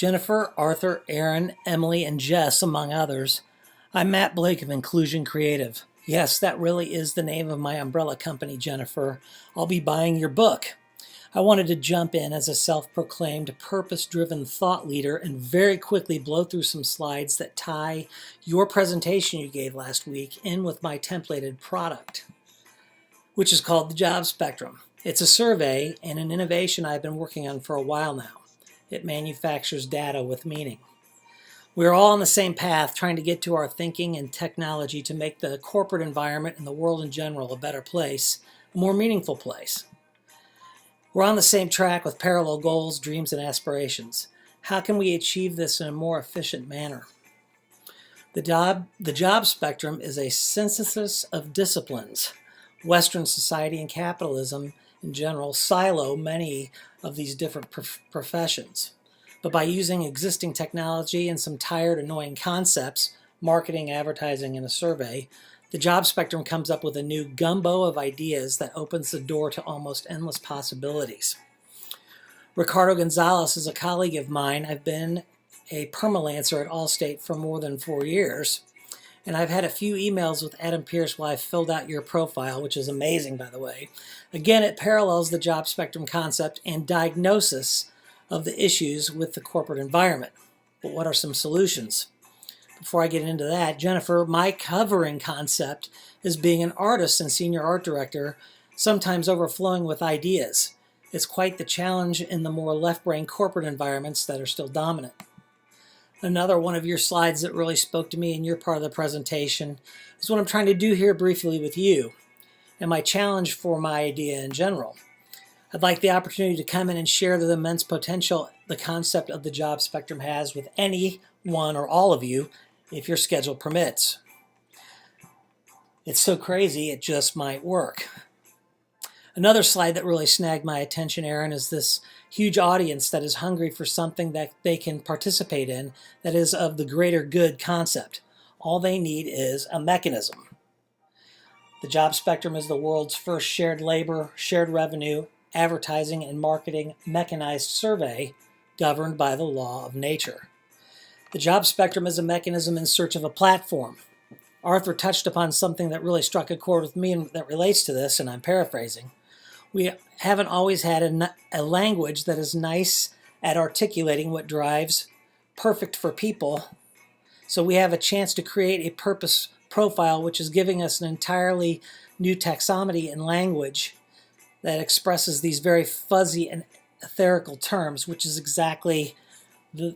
Jennifer, Arthur, Aaron, Emily, and Jess, among others. I'm Matt Blake of Inclusion Creative. Yes, that really is the name of my umbrella company, Jennifer. I'll be buying your book. I wanted to jump in as a self-proclaimed purpose-driven thought leader and very quickly blow through some slides that tie your presentation you gave last week in with my templated product, which is called the Job Spectrum. It's a survey and an innovation I've been working on for a while now. It manufactures data with meaning. We're all on the same path trying to get to our thinking and technology to make the corporate environment and the world in general a better place, a more meaningful place. We're on the same track with parallel goals, dreams, and aspirations. How can we achieve this in a more efficient manner? The job spectrum is a synthesis of disciplines. Western society and capitalism in general silo many of these different professions. But by using existing technology and some tired, annoying concepts, marketing, advertising, and a survey, the job spectrum comes up with a new gumbo of ideas that opens the door to almost endless possibilities. Ricardo Gonzalez is a colleague of mine. I've been a permalancer at Allstate for more than 4 years, and I've had a few emails with Adam Pierce while I've filled out your profile, which is amazing, by the way. Again, it parallels the job spectrum concept and diagnosis of the issues with the corporate environment. But what are some solutions? Before I get into that, Jennifer, my covering concept is being an artist and senior art director, sometimes overflowing with ideas. It's quite the challenge in the more left-brain corporate environments that are still dominant. Another one of your slides that really spoke to me in your part of the presentation is what I'm trying to do here briefly with you, and my challenge for my idea in general. I'd like the opportunity to come in and share the immense potential the concept of the job spectrum has with any one or all of you, if your schedule permits. It's so crazy, it just might work. Another slide that really snagged my attention, Aaron, is this huge audience that is hungry for something that they can participate in that is of the greater good concept. All they need is a mechanism. The job spectrum is the world's first shared labor, shared revenue, advertising, and marketing mechanized survey governed by the law of nature. The job spectrum is a mechanism in search of a platform. Arthur touched upon something that really struck a chord with me and that relates to this, and I'm paraphrasing. We haven't always had a language that is nice at articulating what drives, perfect for people. So we have a chance to create a purpose profile which is giving us an entirely new taxonomy and language that expresses these very fuzzy and etherical terms, which is exactly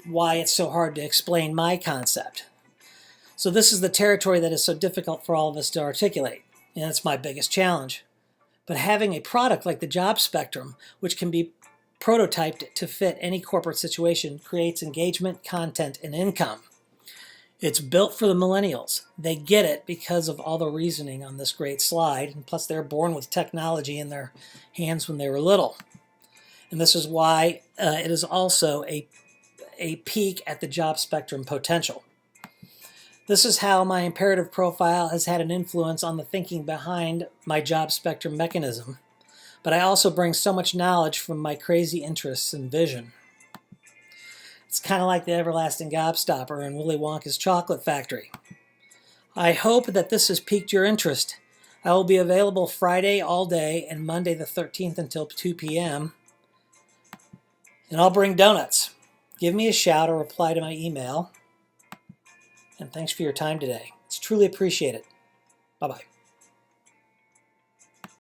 why it's so hard to explain my concept. So this is the territory that is so difficult for all of us to articulate, and it's my biggest challenge. But having a product like the job spectrum, which can be prototyped to fit any corporate situation, creates engagement, content, and income. It's built for the millennials. They get it because of all the reasoning on this great slide, and plus they're born with technology in their hands when they were little. And this is why it is also a peek at the job spectrum potential. This is how my imperative profile has had an influence on the thinking behind my job spectrum mechanism. But I also bring so much knowledge from my crazy interests and vision. It's kind of like the everlasting gobstopper in Willy Wonka's chocolate factory. I hope that this has piqued your interest. I will be available Friday all day and Monday the 13th until 2 p.m. And I'll bring donuts. Give me a shout or reply to my email. And thanks for your time today. It's truly appreciated. Bye-bye.